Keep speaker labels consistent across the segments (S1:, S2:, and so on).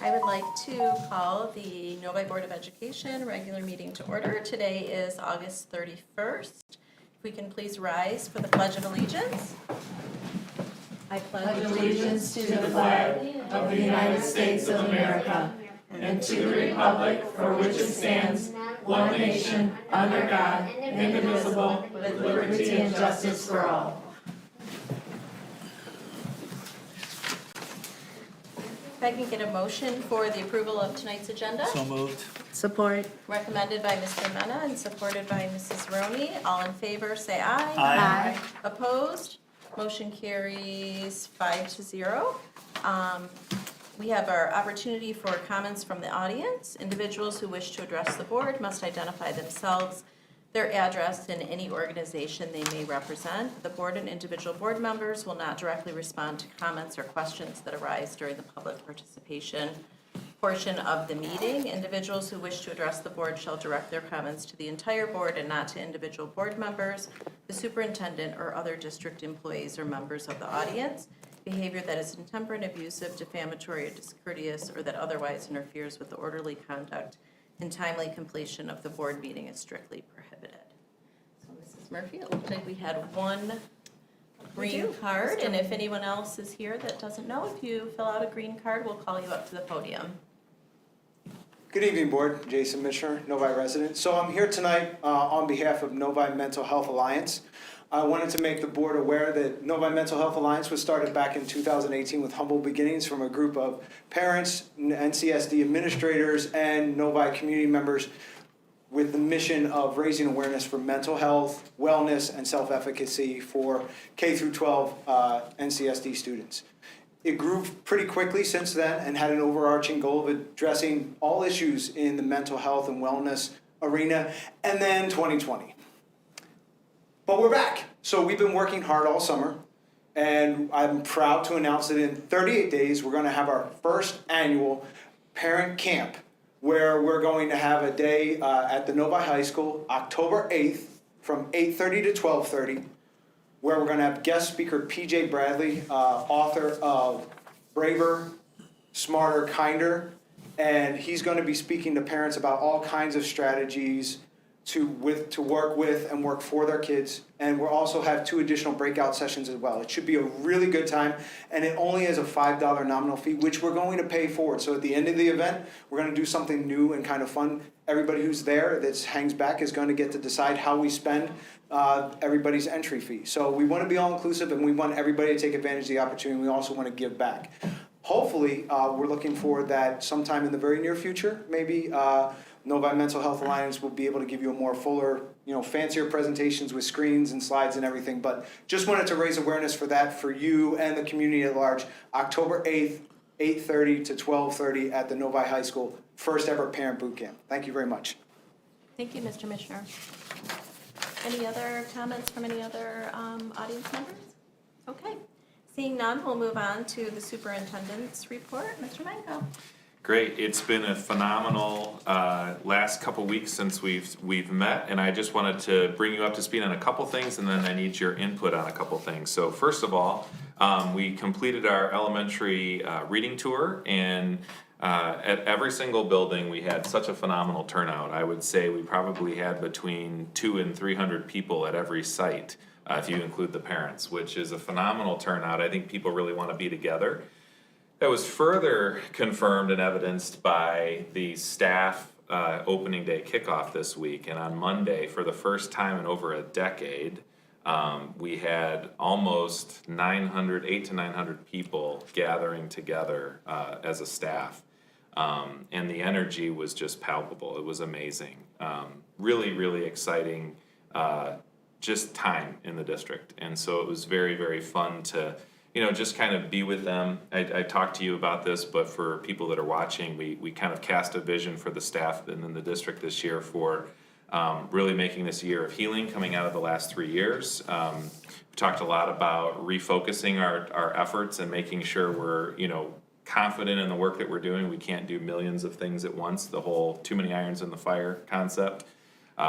S1: I would like to call the Novi Board of Education regular meeting to order. Today is August 31st. If we can please rise for the Pledge of Allegiance. I pledge
S2: allegiance to the flag of the United States of America and to the republic for which it stands, one nation, under God, indivisible, with liberty and justice for all.
S1: If I can get a motion for the approval of tonight's agenda.
S3: So moved.
S2: Support.
S1: Recommended by Mr. Mena and supported by Mrs. Roney. All in favor, say aye.
S3: Aye.
S1: Opposed? Motion carries 5-0. We have our opportunity for comments from the audience. Individuals who wish to address the board must identify themselves, their address, and any organization they may represent. The board and individual board members will not directly respond to comments or questions that arise during the public participation portion of the meeting. Individuals who wish to address the board shall direct their comments to the entire board and not to individual board members, the superintendent, or other district employees or members of the audience. Behavior that is intemperate, abusive, defamatory, or discourteous, or that otherwise interferes with the orderly conduct and timely completion of the board meeting is strictly prohibited. So, Mrs. Murphy, it looked like we had one green card, and if anyone else is here that doesn't know, if you fill out a green card, we'll call you up to the podium.
S4: Good evening, Board. Jason Mishner, Novi resident. So I'm here tonight on behalf of Novi Mental Health Alliance. I wanted to make the board aware that Novi Mental Health Alliance was started back in 2018 with humble beginnings from a group of parents, NCSD administrators, and Novi community members with the mission of raising awareness for mental health, wellness, and self-efficacy for K through 12 NCSD students. It grew pretty quickly since then and had an overarching goal of addressing all issues in the mental health and wellness arena, and then 2020. But we're back. So we've been working hard all summer, and I'm proud to announce that in 38 days, we're going to have our first annual parent camp, where we're going to have a day at the Novi High School, October 8th, from 8:30 to 12:30, where we're going to have guest speaker P.J. Bradley, author of Braver, Smarter, Kinder, and he's going to be speaking to parents about all kinds of strategies to work with and work for their kids. And we'll also have 2 additional breakout sessions as well. It should be a really good time, and it only is a $5 nominal fee, which we're going to pay forward. So at the end of the event, we're going to do something new and kind of fun. Everybody who's there that hangs back is going to get to decide how we spend everybody's entry fee. So we want to be all-inclusive, and we want everybody to take advantage of the opportunity. We also want to give back. Hopefully, we're looking forward that sometime in the very near future, maybe Novi Mental Health Alliance will be able to give you a more fuller, fancier presentations with screens and slides and everything. But just wanted to raise awareness for that for you and the community at large. October 8th, 8:30 to 12:30 at the Novi High School, first ever parent boot camp. Thank you very much.
S1: Thank you, Mr. Mishner. Any other comments from any other audience members? Okay. Seeing none, we'll move on to the Superintendents Report. Mr. Manko.
S5: Great. It's been a phenomenal last couple weeks since we've met, and I just wanted to bring you up to speed on a couple things, and then I need your input on a couple things. So first of all, we completed our elementary reading tour, and at every single building we had such a phenomenal turnout. I would say we probably had between 200 and 300 people at every site, if you include the parents, which is a phenomenal turnout. I think people really want to be together. That was further confirmed and evidenced by the staff opening day kickoff this week. And on Monday, for the first time in over a decade, we had almost 800 to 900 people gathering together as a staff. And the energy was just palpable. It was amazing. Really, really exciting just time in the district. And so it was very, very fun to just kind of be with them. I talked to you about this, but for people that are watching, we kind of cast a vision for the staff and in the district this year for really making this a year of healing coming out of the last 3 years. We talked a lot about refocusing our efforts and making sure we're, confident in the work that we're doing. We can't do millions of things at once, the whole too many irons in the fire concept.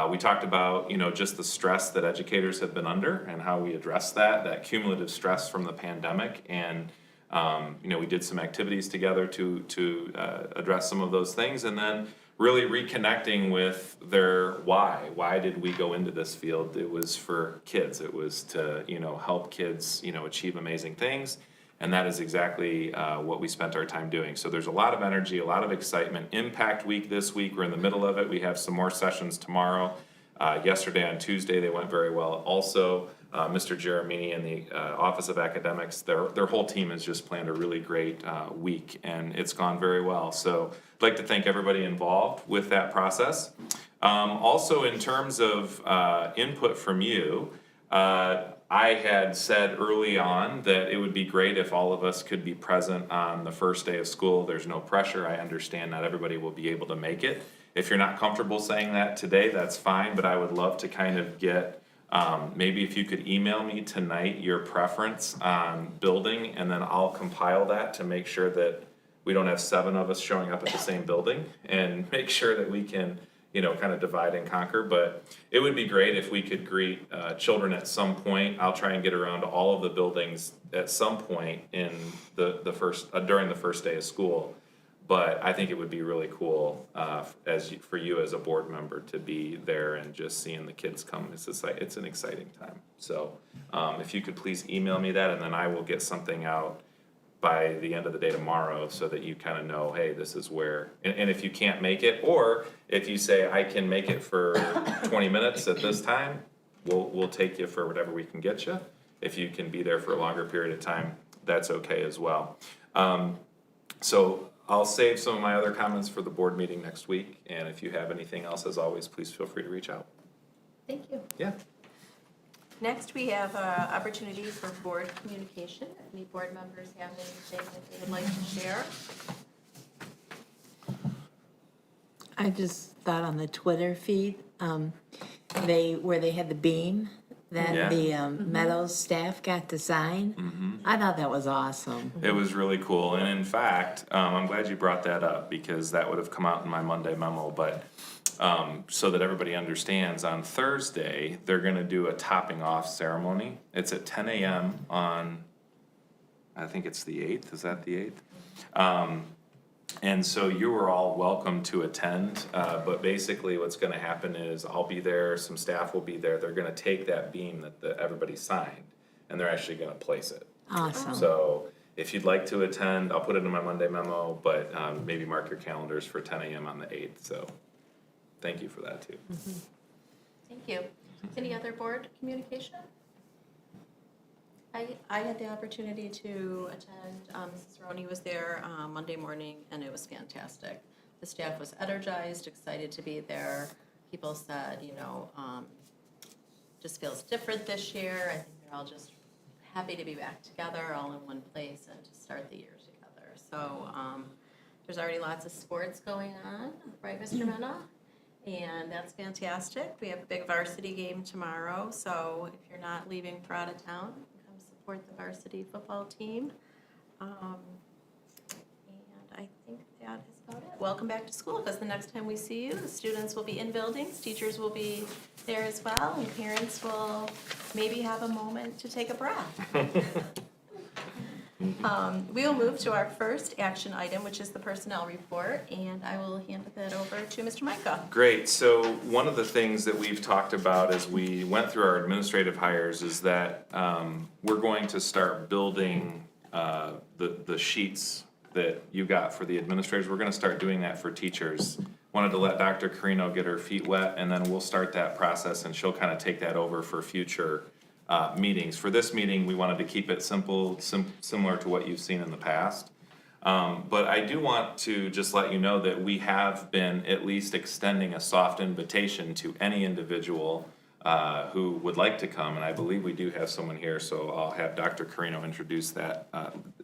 S5: We talked about, just the stress that educators have been under and how we address that cumulative stress from the pandemic, and We did some activities together to address some of those things, and then really reconnecting with their why. Why did we go into this field? It was for kids. It was to, help kids, achieve amazing things. And that is exactly what we spent our time doing. So there's a lot of energy, a lot of excitement. Impact Week this week, we're in the middle of it. We have some more sessions tomorrow. Yesterday on Tuesday, they went very well. Also, Mr. Jeremini and the Office of Academics, their whole team has just planned a really great week, and it's gone very well. So I'd like to thank everybody involved with that process. Also, in terms of input from you, I had said early on that it would be great if all of us could be present on the first day of school. There's no pressure. I understand not everybody will be able to make it. If you're not comfortable saying that today, that's fine, but I would love to kind of get, maybe if you could email me tonight your preference on building, and then I'll compile that to make sure that we don't have 7 of us showing up at the same building, and make sure that we can, kind of divide and conquer. But it would be great if we could greet children at some point. I'll try and get around to all of the buildings at some point in the first, during the first day of school. But I think it would be really cool for you as a board member to be there and just seeing the kids come. It's an exciting time. So if you could please email me that, and then I will get something out by the end of the day tomorrow so that you kind of know, hey, this is where, and if you can't make it, or if you say I can make it for 20 minutes at this time, we'll take you for whatever we can get you. If you can be there for a longer period of time, that's okay as well. So I'll save some of my other comments for the board meeting next week, and if you have anything else, as always, please feel free to reach out.
S1: Thank you.
S5: Yeah.
S1: Next, we have an opportunity for board communication. If any board members have anything that they would like to share.
S2: I just thought on the Twitter feed, where they had the beam that
S5: Yeah.
S2: the Meadows staff got to sign. I thought that was awesome.
S5: It was really cool, and in fact, I'm glad you brought that up, because that would have come out in my Monday memo, but so that everybody understands, on Thursday, they're gonna do a topping off ceremony. It's at 10 a.m. on, I think it's the 8th, is that the 8th? And so you are all welcome to attend, but basically what's gonna happen is I'll be there, some staff will be there, they're gonna take that beam that everybody signed, and they're actually gonna place it.
S2: Awesome.
S5: So if you'd like to attend, I'll put it in my Monday memo, but maybe mark your calendars for 10 a.m. on the 8th, so thank you for that too.
S1: Thank you. Any other board communication? I had the opportunity to attend, Mrs. Roney was there Monday morning, and it was fantastic. The staff was energized, excited to be there. People said, just feels different this year. I think they're all just happy to be back together, all in one place, and to start the year together. So there's already lots of sports going on, right, Mr. Mena? And that's fantastic. We have a big varsity game tomorrow, so if you're not leaving for out of town, come support the varsity football team. And I think that is about it. Welcome back to school, because the next time we see you, the students will be in buildings, teachers will be there as well, and parents will maybe have a moment to take a breath. We will move to our first action item, which is the personnel report, and I will hand that over to Mr. Micah.
S5: Great, so one of the things that we've talked about as we went through our administrative hires is that we're going to start building the sheets that you got for the administrators. We're gonna start doing that for teachers. Wanted to let Dr. Carino get her feet wet, and then we'll start that process, and she'll kind of take that over for future meetings. For this meeting, we wanted to keep it simple, similar to what you've seen in the past. But I do want to just let you know that we have been at least extending a soft invitation to any individual who would like to come, and I believe we do have someone here, so I'll have Dr. Carino introduce that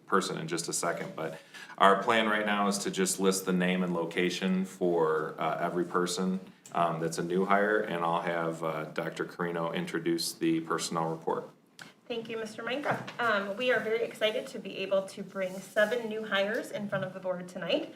S5: person in just a second. But our plan right now is to just list the name and location for every person that's a new hire, and I'll have Dr. Carino introduce the personnel report.
S3: Thank you, Mr. Micah. We are very excited to be able to bring 7 new hires in front of the board tonight.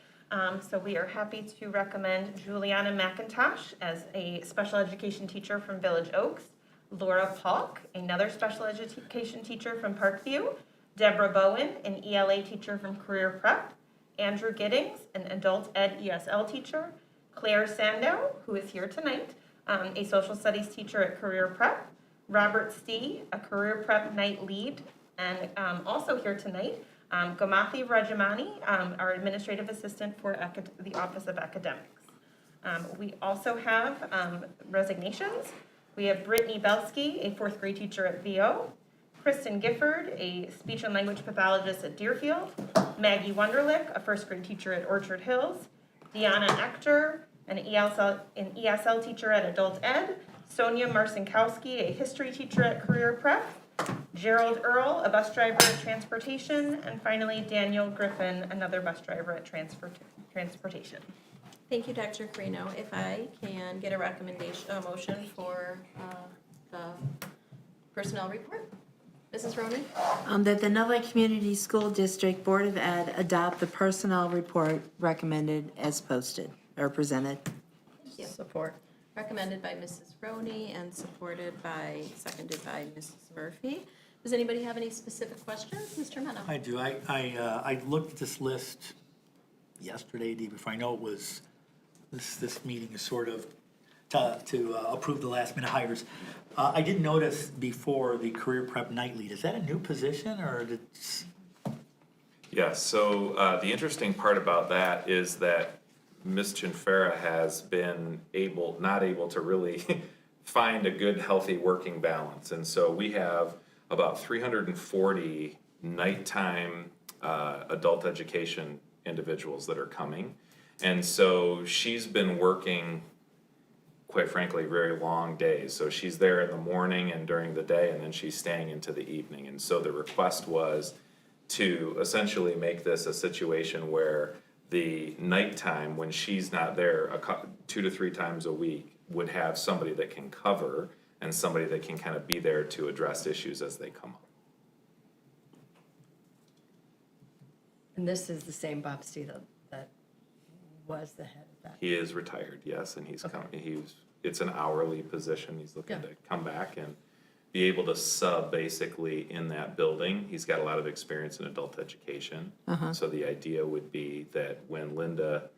S3: So we are happy to recommend Juliana McIntosh as a special education teacher from Village Oaks, Laura Polk, another special education teacher from Parkview, Deborah Bowen, an ELA teacher from Career Prep, Andrew Giddings, an adult ed ESL teacher, Claire Sandow, who is here tonight, a social studies teacher at Career Prep, Robert Stee, a Career Prep night lead, and also here tonight, Gomathi Rajamani, our administrative assistant for the Office of Academics. We also have resignations. We have Brittany Belsky, a fourth grade teacher at VO, Kristen Gifford, a speech and language pathologist at Deerfield, Maggie Wunderlich, a first grade teacher at Orchard Hills, Deanna Ector, an ESL teacher at Adult Ed, Sonia Marcinkowski, a history teacher at Career Prep, Gerald Earl, a bus driver at Transportation, and finally Daniel Griffin, another bus driver at Transportation.
S1: Thank you, Dr. Carino. If I can get a motion for the personnel report. Mrs. Ronan?
S2: That the Novi Community School District Board of Ed adopt the personnel report recommended as posted or presented.
S1: Thank you. Support. Recommended by Mrs. Roney and seconded by Mrs. Murphy. Does anybody have any specific questions? Mr. Mena?
S6: I do. I looked at this list yesterday, day before. I know it was, this meeting is sort of to approve the last minute hires. I did notice before the career prep night lead. Is that a new position or did?
S5: Yes, so the interesting part about that is that Ms. Chinfera has been not able to really find a good, healthy working balance. And so we have about 340 nighttime adult education individuals that are coming. And so she's been working, quite frankly, very long days. So she's there in the morning and during the day, and then she's staying into the evening. And so the request was to essentially make this a situation where the nighttime, when she's not there 2 to 3 times a week, would have somebody that can cover and somebody that can kind of be there to address issues as they come up.
S7: And this is the same Bob Steele that was the head of that.
S5: He is retired, yes, and he's it's an hourly position. He's looking to come back and be able to sub basically in that building. He's got a lot of experience in adult education. So the idea would be that when Linda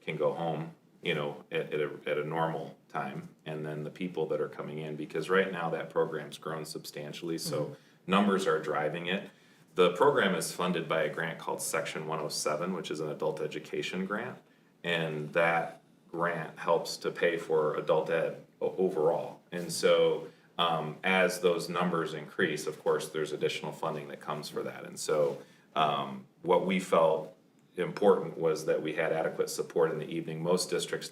S5: can go home, at a normal time, and then the people that are coming in, because right now that program's grown substantially, so numbers are driving it. The program is funded by a grant called Section 107, which is an adult education grant, and that grant helps to pay for adult ed overall. And so as those numbers increase, of course, there's additional funding that comes for that. And so what we felt important was that we had adequate support in the evening. Most districts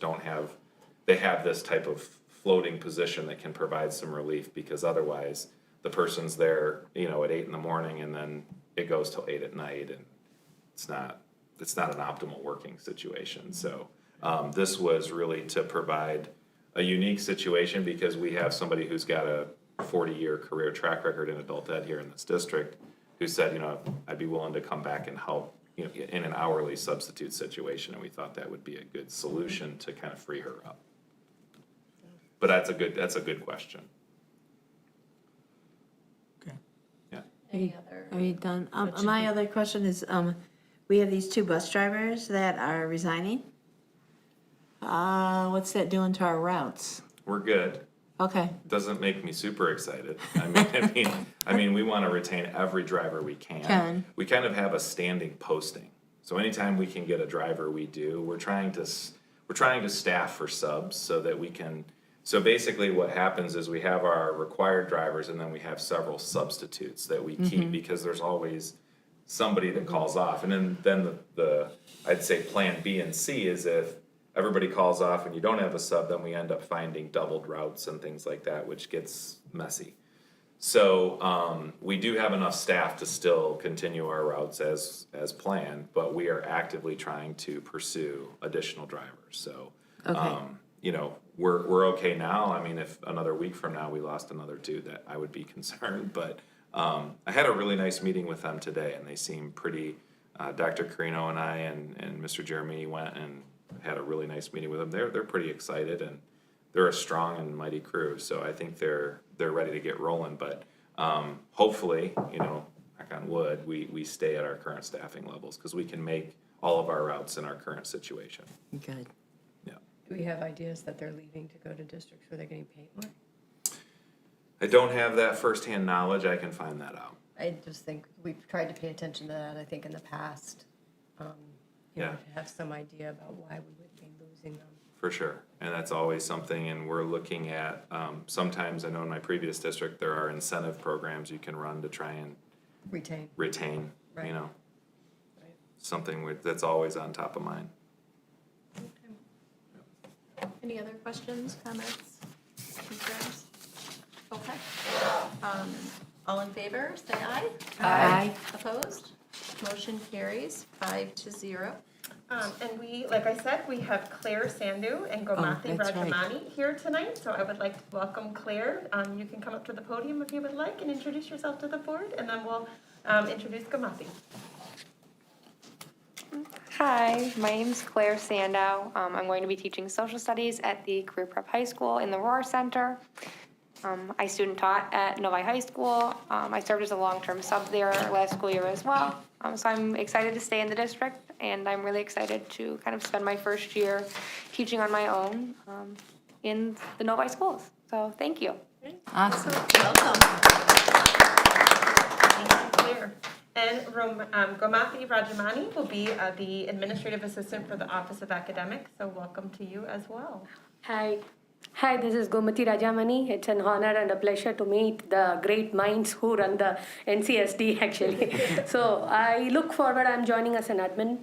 S5: they have this type of floating position that can provide some relief, because otherwise the person's there, at 8 in the morning and then it goes till 8 at night, and it's not an optimal working situation. So this was really to provide a unique situation, because we have somebody who's got a 40-year career track record in adult ed here in this district, who said, I'd be willing to come back and help, in an hourly substitute situation, and we thought that would be a good solution to kind of free her up. But that's a good question.
S6: Okay.
S5: Yeah.
S1: Any other?
S2: Are you done? My other question is, we have these 2 bus drivers that are resigning. What's that doing to our routes?
S5: We're good.
S2: Okay,
S5: Doesn't make me super excited. I mean, we want to retain every driver we can. We kind of have a standing posting. So anytime we can get a driver, we do. We're trying to staff for subs so that we can. So basically, what happens is we have our required drivers, and then we have several substitutes that we keep, because there's always somebody that calls off. And then the I'd say plan B and C is if everybody calls off and you don't have a sub, then we end up finding doubled routes and things like that, which gets messy. So we do have enough staff to still continue our routes as planned, but we are actively trying to pursue additional drivers. So, we're okay now. I mean, if another week from now we lost another 2, that I would be concerned. But I had a really nice meeting with them today, and they seem pretty. Dr. Carino and I and Mr. Jeremy went and had a really nice meeting with them. They're pretty excited, and they're a strong and mighty crew. So I think they're ready to get rolling. But hopefully, knock on wood, we stay at our current staffing levels, because we can make all of our routes in our current situation.
S7: Good.
S5: Yeah.
S7: Do we have ideas that they're leaving to go to districts where they're getting paid more?
S5: I don't have that firsthand knowledge, I can find that out.
S7: I just think we've tried to pay attention to that, I think, in the past.
S5: Yeah.
S7: To have some idea about why we would be losing them.
S5: For sure, and that's always something, and we're looking at, sometimes, I know in my previous district, there are incentive programs you can run to try and
S7: Retain.
S5: retain,
S7: Right.
S5: you know,
S7: Right.
S5: something that's always on top of mind.
S1: Any other questions, comments, concerns? Okay. All in favor, say aye.
S7: Aye.
S1: Opposed? Motion carries 5-0.
S3: And we, like I said, we have Claire Sandow and Gomathi
S7: that's right.
S3: Rajamani here tonight, so I would like to welcome Claire. You can come up to the podium if you would like and introduce yourself to the board, and then we'll introduce Gomathi.
S8: Hi, my name's Claire Sandow. I'm going to be teaching social studies at the Career Prep High School in the Roar Center. I student taught at Novi High School. I served as a long-term sub there last school year as well. So I'm excited to stay in the district, and I'm really excited to kind of spend my first year teaching on my own in the Novi schools. So thank you.
S7: Awesome.
S1: Welcome.
S3: Thank you, Claire. And Gomathi Rajamani will be the administrative assistant for the Office of Academics, so welcome to you as well.
S9: Hi, this is Gomati Rajamani. It's an honor and a pleasure to meet the great minds who run the NCSD actually. So I look forward, I'm joining as an admin.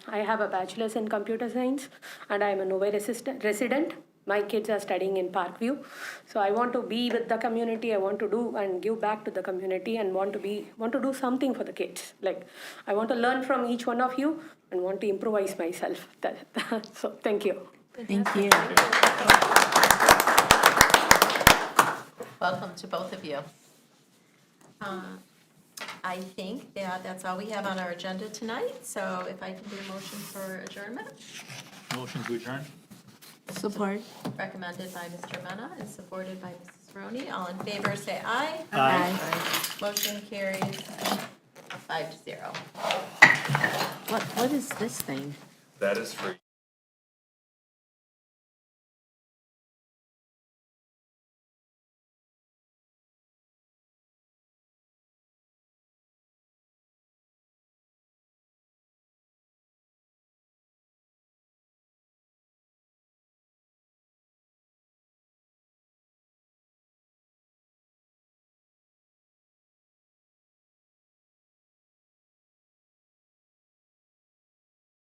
S9: I have a bachelor's in computer science and I'm a Novi resident. My kids are studying in Parkview. So I want to be with the community. I want to do and give back to the community and want to do something for the kids. Like I want to learn from each one of you and want to improvise myself. So thank you.
S7: Thank you.
S1: Welcome to both of you. I think that's all we have on our agenda tonight, so if I can do a motion for adjournment,
S6: Motion to adjourn?
S7: Support.
S1: recommended by Mr. Mena and supported by Mrs. Roney. All in favor, say aye.
S6: Aye.
S1: Motion carries 5-0.
S2: What is this thing?
S5: That is free.